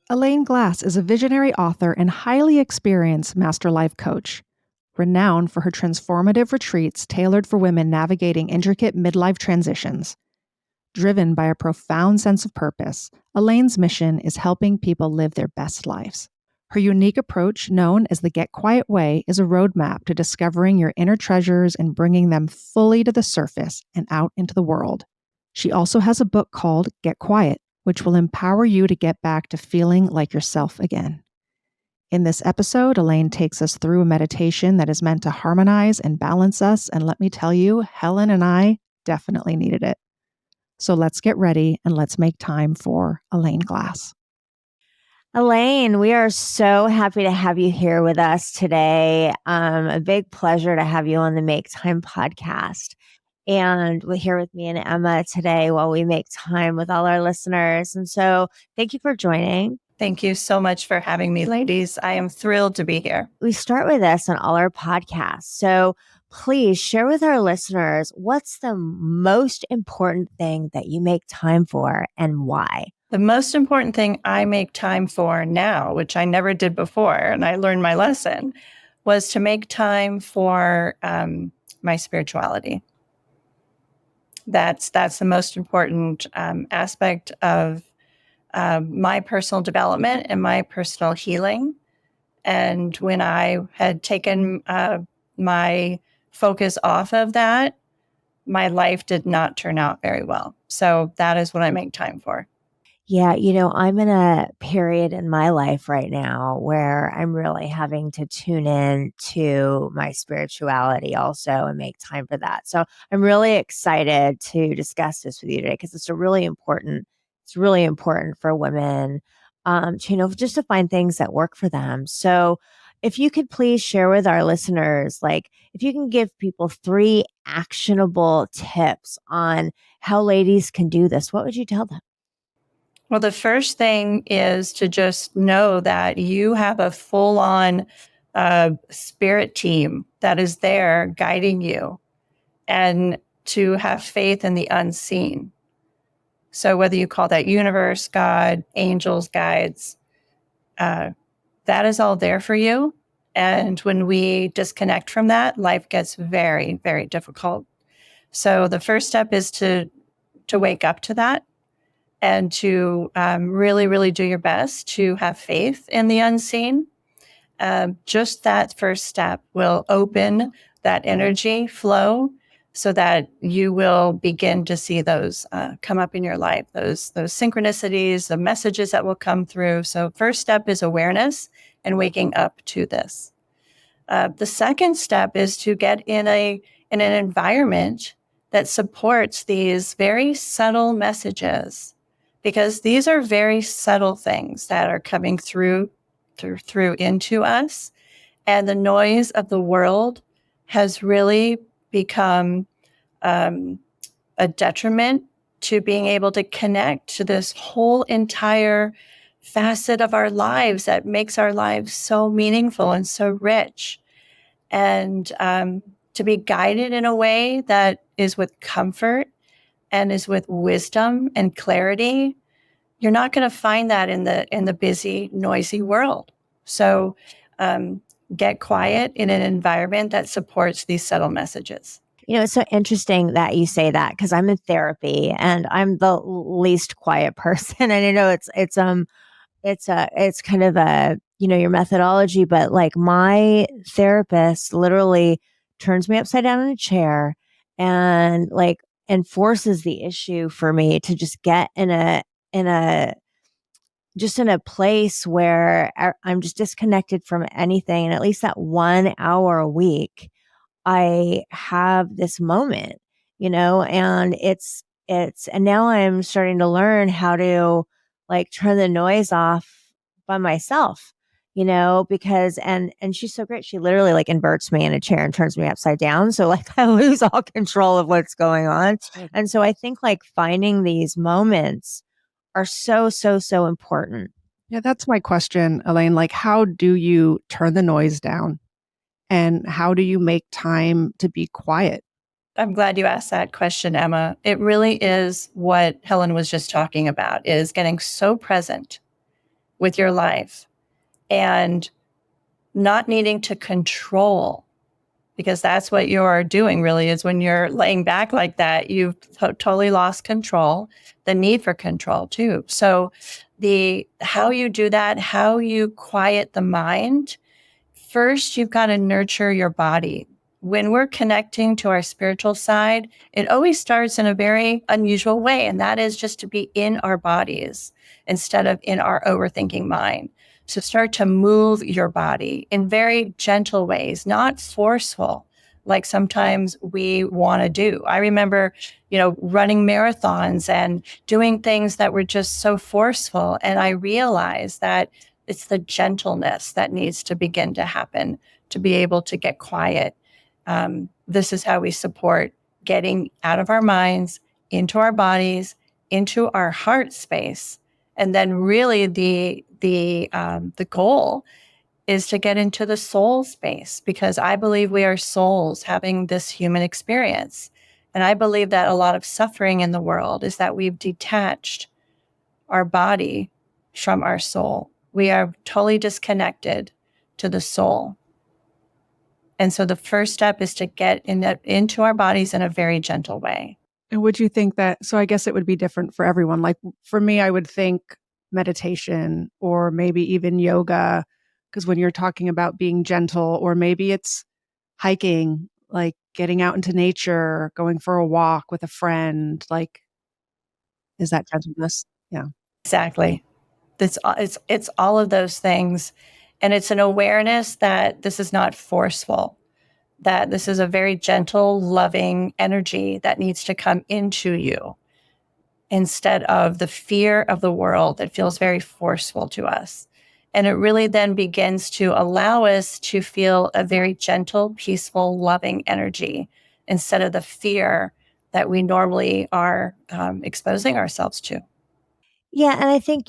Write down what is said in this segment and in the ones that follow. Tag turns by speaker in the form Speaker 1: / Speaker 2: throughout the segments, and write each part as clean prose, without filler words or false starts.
Speaker 1: Elaine Glass is a visionary author and highly experienced master life coach, renowned for her transformative retreats tailored for women navigating intricate midlife transitions. Driven by a profound sense of purpose, Elaine's mission is helping people live their best lives. Her unique approach, known as the Get Quiet Way, is a roadmap to discovering your inner treasures and bringing them fully to the surface and out into the world. She also has a book called Get Quiet, which will empower you to get back to feeling like yourself again. In this episode, Elaine takes us through a meditation that is meant to harmonize and balance us, and let me tell you, Helen and I definitely needed it. So let's get ready and let's make time for Elaine Glass.
Speaker 2: Elaine, we are so happy to have you here with us today. A big pleasure to have you on the Make Time podcast. And we're here with me and Emma today while we make time with all our listeners. And so thank you for joining.
Speaker 3: Thank you so much for having me, ladies. I am thrilled to be here.
Speaker 2: We start with this on all our podcasts. So please share with our listeners, what's the most important thing that you make time for and why?
Speaker 3: The most important thing I make time for now, which I never did before, and I learned my lesson, was to make time for my spirituality. That's the most important aspect of my personal development and my personal healing. And when I had taken my focus off of that, my life did not turn out very well. So that is what I make time for.
Speaker 2: Yeah, I'm in a period in my life right now where I'm really having to tune in to my spirituality also and make time for that. So I'm really excited to discuss this with you today because it's really important for women, just to find things that work for them. So if you could please share with our listeners, if you can give people 3 actionable tips on how ladies can do this, what would you tell them?
Speaker 3: Well, the first thing is to just know that you have a full-on spirit team that is there guiding you, and to have faith in the unseen. So whether you call that universe, God, angels, guides, that is all there for you. And when we disconnect from that, life gets very, very difficult. So the first step is to wake up to that, and to really, really do your best to have faith in the unseen. Just that first step will open that energy flow so that you will begin to see those come up in your life, those synchronicities, the messages that will come through. So first step is awareness and waking up to this. The second step is to get in an environment that supports these very subtle messages, because these are very subtle things that are coming through into us. And the noise of the world has really become a detriment to being able to connect to this whole entire facet of our lives that makes our lives so meaningful and so rich. And to be guided in a way that is with comfort and is with wisdom and clarity, you're not going to find that in the busy, noisy world. So get quiet in an environment that supports these subtle messages.
Speaker 2: It's so interesting that you say that, because I'm in therapy and I'm the least quiet person. And I know it's kind of a, your methodology, but my therapist literally turns me upside down in a chair and forces the issue for me to just get in a place where I'm just disconnected from anything. And at least that 1 hour a week, I have this moment, and and now I'm starting to learn how to turn the noise off by myself, because, and she's so great. She literally inverts me in a chair and turns me upside down. So I lose all control of what's going on. And so I think finding these moments are so, so, so important.
Speaker 1: Yeah, that's my question, Elaine. How do you turn the noise down? And how do you make time to be quiet?
Speaker 3: I'm glad you asked that question, Emma. It really is what Helen was just talking about, is getting so present with your life and not needing to control, because that's what you're doing really, is when you're laying back like that, you've totally lost control, the need for control too. So how you do that, how you quiet the mind, first, you've got to nurture your body. When we're connecting to our spiritual side, it always starts in a very unusual way, and that is just to be in our bodies instead of in our overthinking mind. So start to move your body in very gentle ways, not forceful, like sometimes we want to do. I remember, running marathons and doing things that were just so forceful. And I realized that it's the gentleness that needs to begin to happen to be able to get quiet. This is how we support getting out of our minds, into our bodies, into our heart space. And then really the goal is to get into the soul space, because I believe we are souls having this human experience. And I believe that a lot of suffering in the world is that we've detached our body from our soul. We are totally disconnected to the soul. And so the first step is to get into our bodies in a very gentle way.
Speaker 1: And would you think that, so I guess it would be different for everyone. Like for me, I would think meditation or maybe even yoga, because when you're talking about being gentle, or maybe it's hiking, like getting out into nature, going for a walk with a friend, like, is that gentleness? Yeah.
Speaker 3: Exactly. It's all of those things. And it's an awareness that this is not forceful, that this is a very gentle, loving energy that needs to come into you instead of the fear of the world that feels very forceful to us. And it really then begins to allow us to feel a very gentle, peaceful, loving energy instead of the fear that we normally are exposing ourselves to.
Speaker 2: Yeah, and I think,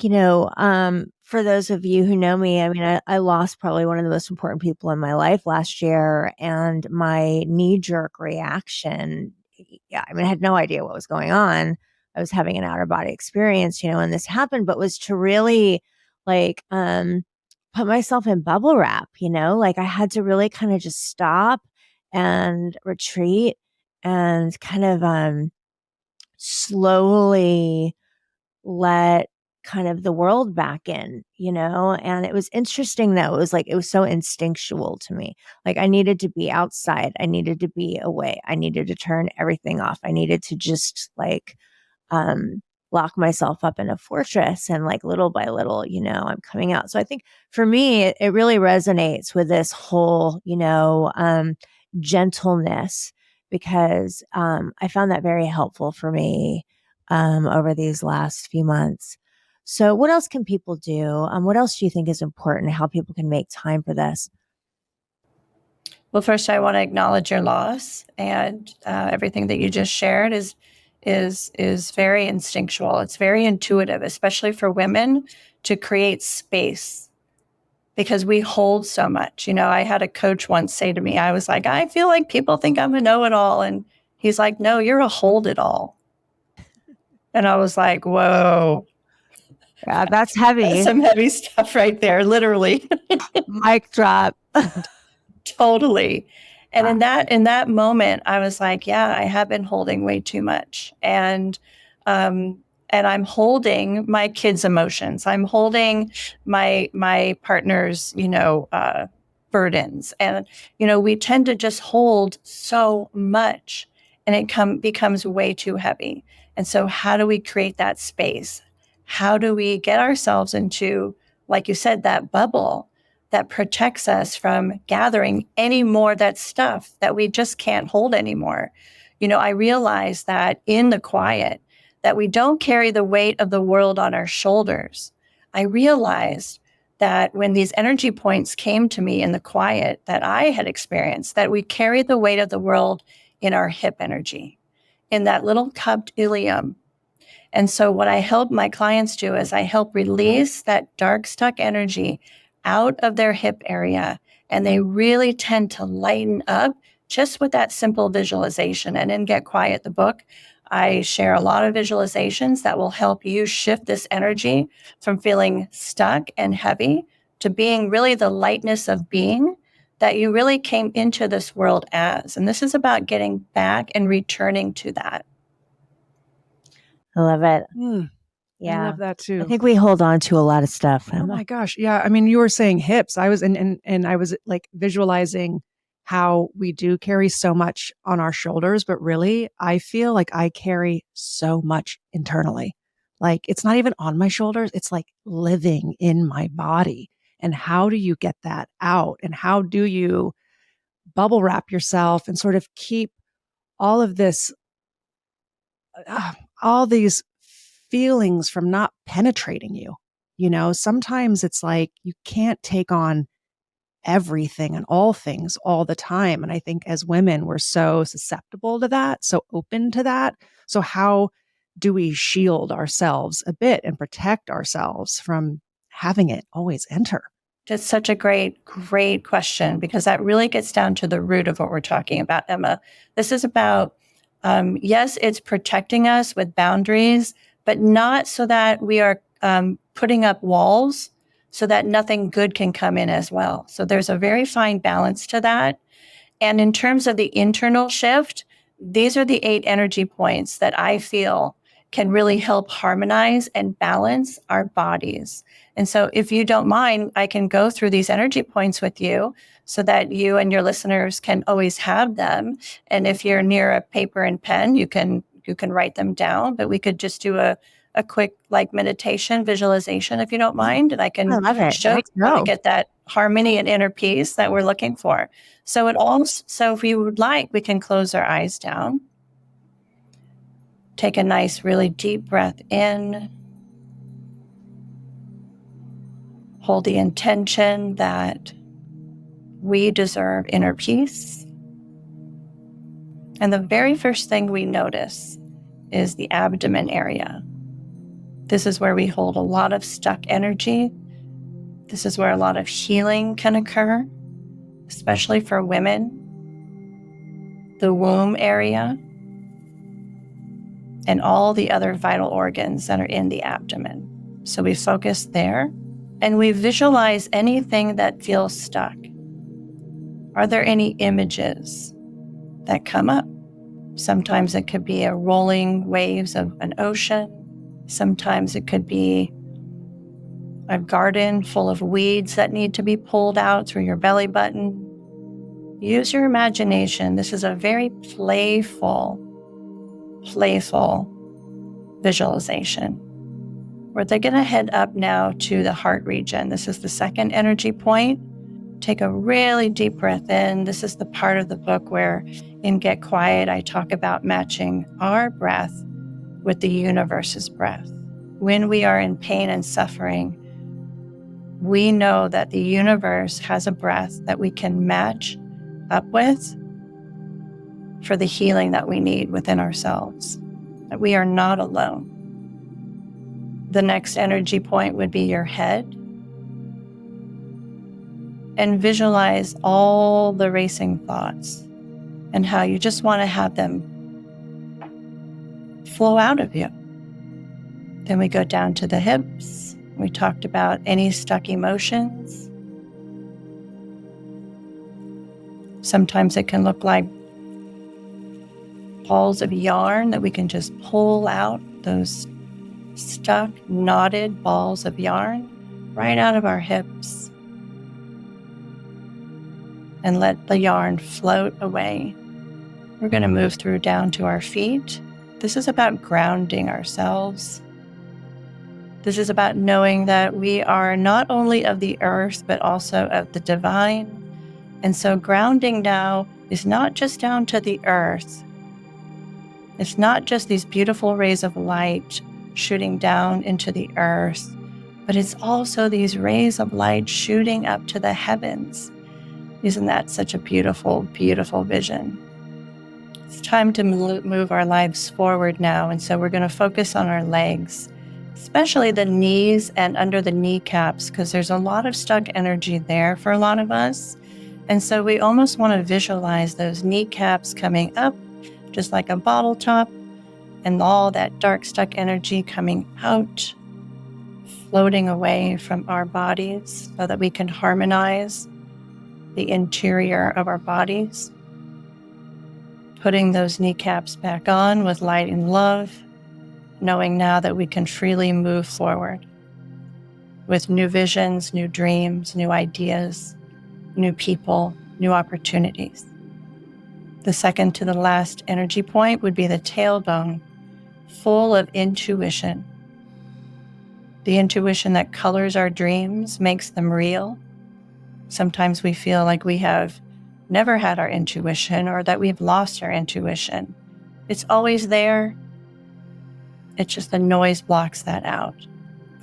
Speaker 2: for those of you who know me, I mean, I lost probably one of the most important people in my life last year, and my knee-jerk reaction, yeah, I mean, I had no idea what was going on. I was having an out-of-body experience, when this happened, but was to really, like, put myself in bubble wrap, like, I had to really kind of just stop and retreat and kind of, slowly let kind of the world back in, and it was interesting that it was so instinctual to me. Like I needed to be outside. I needed to be away. I needed to turn everything off. I needed to just um, lock myself up in a fortress, and like little by little, I'm coming out. So I think for me, it really resonates with this whole, gentleness, because I found that very helpful for me over these last few months. So, what else can people do? What else do you think is important? How people can make time for this?
Speaker 3: Well, first, I want to acknowledge your loss, and everything that you just shared is very instinctual. It's very intuitive, especially for women, to create space, because we hold so much. I had a coach once say to me, I was like, I feel like people think I'm a know-it-all, and he's like, no, you're a hold-it-all. And I was like, whoa.
Speaker 2: Yeah, that's heavy.
Speaker 3: That's some heavy stuff right there, literally.
Speaker 2: Mic drop.
Speaker 3: Totally. And
Speaker 2: Wow.
Speaker 3: in that moment, I was like, yeah, I have been holding way too much. And I'm holding my kids' emotions. I'm holding my partner's, burdens. And, we tend to just hold so much, and it becomes way too heavy. And so how do we create that space? How do we get ourselves into, like you said, that bubble that protects us from gathering any more of that stuff that we just can't hold anymore? I realize that in the quiet, that we don't carry the weight of the world on our shoulders. I realized that when these energy points came to me in the quiet that I had experienced, that we carry the weight of the world in our hip energy, in that little cupped ilium. And so what I help my clients do is I help release that dark, stuck energy out of their hip area. And they really tend to lighten up just with that simple visualization. And in Get Quiet, the book, I share a lot of visualizations that will help you shift this energy from feeling stuck and heavy to being really the lightness of being that you really came into this world as. And this is about getting back and returning to that.
Speaker 2: I love it.
Speaker 1: I
Speaker 2: Yeah.
Speaker 1: love that too.
Speaker 2: I think we hold on to a lot of stuff,
Speaker 1: Oh
Speaker 2: Emma.
Speaker 1: my gosh. Yeah. I mean, you were saying hips. I was and I was like visualizing how we do carry so much on our shoulders, but really I feel like I carry so much internally. Like it's not even on my shoulders, it's like living in my body. And how do you get that out? And how do you bubble wrap yourself and sort of keep all of this all these feelings from not penetrating you? You know, sometimes it's like you can't take on everything and all things all the time. And I think as women, we're so susceptible to that, so open to that. So, how do we shield ourselves a bit and protect ourselves from having it always enter?
Speaker 3: That's such a great question, because that really gets down to the root of what we're talking about, Emma. This is about, yes, it's protecting us with boundaries, but not so that we are putting up walls so that nothing good can come in as well. So there's a very fine balance to that. And in terms of the internal shift, these are the 8 energy points that I feel can really help harmonize and balance our bodies. And so if you don't mind, I can go through these energy points with you so that you and your listeners can always have them. And if you're near a paper and pen, you can write them down, but we could just do a quick like meditation visualization if you don't mind. And I
Speaker 2: I
Speaker 3: can
Speaker 2: love it.
Speaker 3: show you
Speaker 2: Let's
Speaker 3: how to
Speaker 2: go.
Speaker 3: get that harmony and inner peace that we're looking for. So if you would like, we can close our eyes down. Take a nice, really deep breath in. Hold the intention that we deserve inner peace. And the very first thing we notice is the abdomen area. This is where we hold a lot of stuck energy. This is where a lot of healing can occur, especially for women. The womb area, and all the other vital organs that are in the abdomen. So we focus there and we visualize anything that feels stuck. Are there any images that come up? Sometimes it could be a rolling waves of an ocean. Sometimes it could be a garden full of weeds that need to be pulled out through your belly button. Use your imagination. This is a very playful visualization. We're going to head up now to the heart region. This is the second energy point. Take a really deep breath in. This is the part of the book where in Get Quiet, I talk about matching our breath with the universe's breath. When we are in pain and suffering, we know that the universe has a breath that we can match up with for the healing that we need within ourselves. That we are not alone. The next energy point would be your head. And visualize all the racing thoughts and how you just want to have them flow out of you. Then we go down to the hips. We talked about any stuck emotions. Sometimes it can look like balls of yarn that we can just pull out, those stuck, knotted balls of yarn right out of our hips, and let the yarn float away. We're going to move through down to our feet. This is about grounding ourselves. This is about knowing that we are not only of the earth, but also of the divine. And so grounding now is not just down to the earth. It's not just these beautiful rays of light shooting down into the earth, but it's also these rays of light shooting up to the heavens. Isn't that such a beautiful, beautiful vision? It's time to move our lives forward now. And so we're going to focus on our legs, especially the knees and under the kneecaps, because there's a lot of stuck energy there for a lot of us. And so we almost want to visualize those kneecaps coming up, just like a bottle top, and all that dark, stuck energy coming out, floating away from our bodies so that we can harmonize the interior of our bodies. Putting those kneecaps back on with light and love, knowing now that we can freely move forward with new visions, new dreams, new ideas, new people, new opportunities. The second to the last energy point would be the tailbone, full of intuition. The intuition that colors our dreams, makes them real. Sometimes we feel like we have never had our intuition or that we've lost our intuition. It's always there. It's just the noise blocks that out.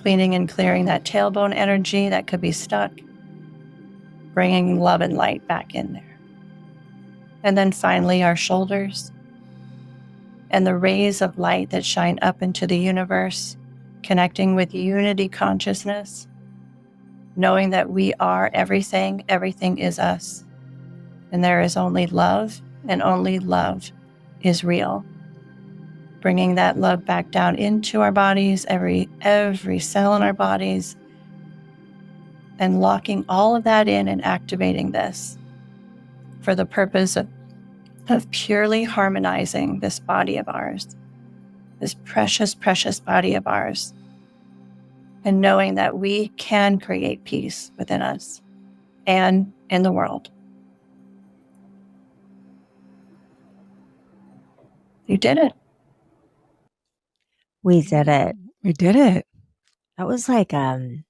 Speaker 3: Cleaning and clearing that tailbone energy that could be stuck, bringing love and light back in there. And then finally, our shoulders and the rays of light that shine up into the universe, connecting with unity consciousness, knowing that we are everything, everything is us, and there is only love, and only love is real. Bringing that love back down into our bodies, every cell in our bodies, and locking all of that in and activating this for the purpose of purely harmonizing this body of ours, this precious, precious body of ours, and knowing that we can create peace within us and in the world. You did it.
Speaker 2: We did it.
Speaker 1: We did it.
Speaker 2: That was like a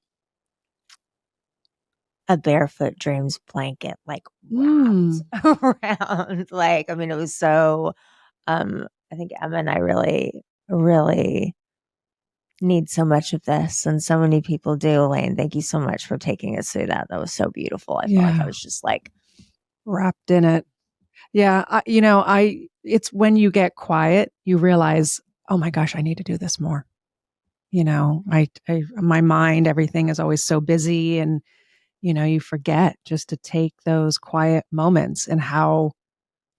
Speaker 2: barefoot dreams blanket, like wrapped around. Like, I mean, it was so, I think Emma and I really, really need so much of this. And so many people do. Elaine, thank you so much for taking us through that. That was so beautiful. I felt like I was just like
Speaker 1: wrapped in it. Yeah. It's when you get quiet, you realize, oh my gosh, I need to do this more. My mind, everything is always so busy, and, you forget just to take those quiet moments and how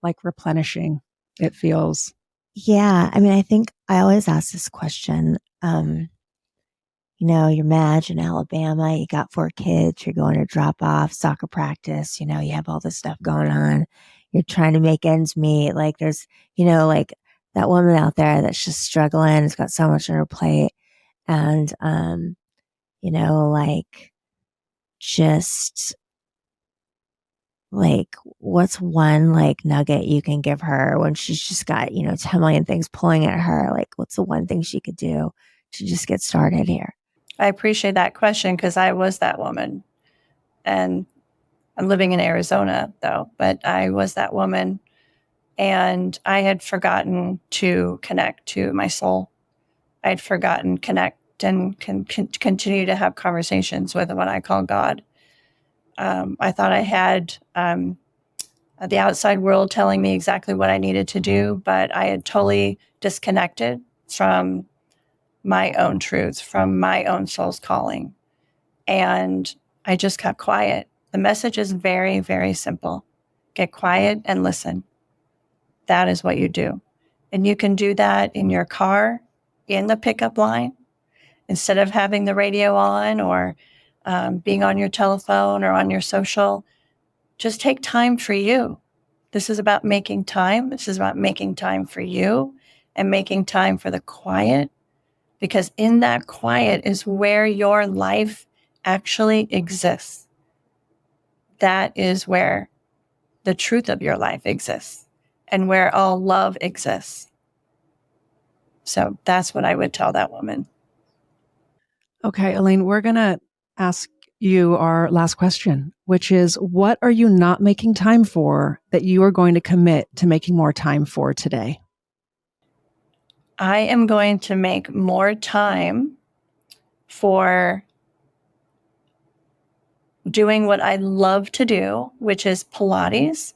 Speaker 1: like replenishing it feels.
Speaker 2: Yeah. I mean, I think I always ask this question. You're Madge in Alabama, you got 4 kids, you're going to drop off soccer practice, you have all this stuff going on. You're trying to make ends meet. Like there's, like that woman out there that's just struggling, has got so much on her plate. And, like just like what's one like nugget you can give her when she's just got 10 million things pulling at her? Like what's the one thing she could do to just get started here?
Speaker 3: I appreciate that question because I was that woman, and I'm living in Arizona though, but I was that woman, and I had forgotten to connect to my soul. I'd forgotten connect and continue to have conversations with what I call God. I thought I had the outside world telling me exactly what I needed to do, but I had totally disconnected from my own truth, from my own soul's calling. And I just got quiet. The message is very, very simple. Get quiet and listen. That is what you do. And you can do that in your car, in the pickup line, instead of having the radio on or being on your telephone or on your social. Just take time for you. This is about making time. This is about making time for you and making time for the quiet, because in that quiet is where your life actually exists. That is where the truth of your life exists and where all love exists. So that's what I would tell that woman.
Speaker 1: Okay, Elaine, we're going to ask you our last question, which is, what are you not making time for that you are going to commit to making more time for today?
Speaker 3: I am going to make more time for doing what I love to do, which is Pilates.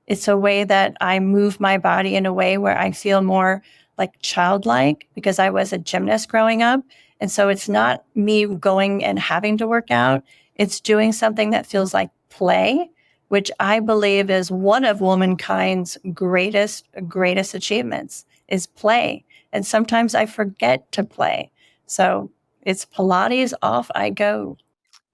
Speaker 3: It's a way that I move my body in a way where I feel more like childlike, because I was a gymnast growing up. And so it's not me going and having to work out. It's doing something that feels like play, which I believe is one of womankind's greatest achievements, is play. And sometimes I forget to play. So it's Pilates, off I go.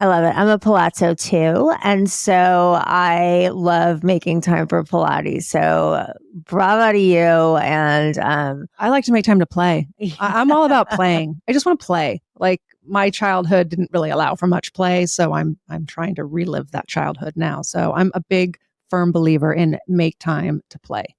Speaker 2: I love it. I'm a Palazzo too. And so I love making time for Pilates. So bravo to you. And
Speaker 1: I like to make time to play. I'm all about playing. I just want to play. Like my childhood didn't really allow for much play. So I'm trying to relive that childhood now. So I'm a big, firm believer in make time to play.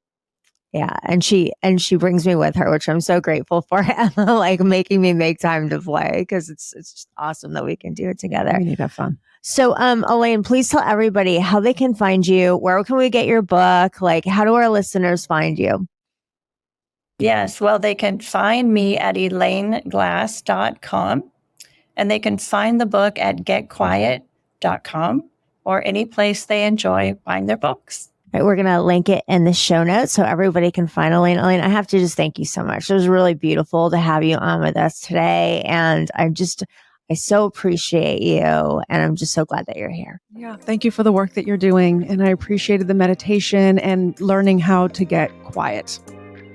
Speaker 2: yeah. And she brings me with her, which I'm so grateful for, Emma, like making me make time to play, because it's just awesome that we can do it together.
Speaker 1: We need to have fun.
Speaker 2: So, Elaine, please tell everybody how they can find you. Where can we get your book? Like, how do our listeners find you?
Speaker 3: Yes, well, they can find me at elaineglass.com, and they can find the book at getquiet.com or any place they enjoy buying their books.
Speaker 2: Right, we're going to link it in the show notes so everybody can find Elaine. Elaine, I have to just thank you so much. It was really beautiful to have you on with us today. And I so appreciate you. And I'm just so glad that you're here.
Speaker 1: Yeah. Thank you for the work that you're doing. And I appreciated the meditation and learning how to get quiet.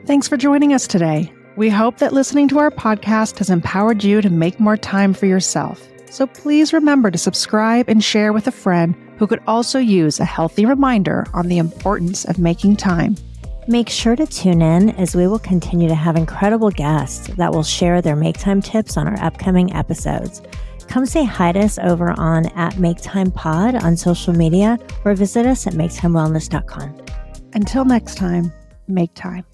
Speaker 1: Thanks for joining us today. We hope that listening to our podcast has empowered you to make more time for yourself. So please remember to subscribe and share with a friend who could also use a healthy reminder on the importance of making time.
Speaker 2: Make sure to tune in, as we will continue to have incredible guests that will share their make time tips on our upcoming episodes. Come say hi to us over on @MakeTimePod on social media, or visit us at maketimewellness.com.
Speaker 1: Until next time, make time.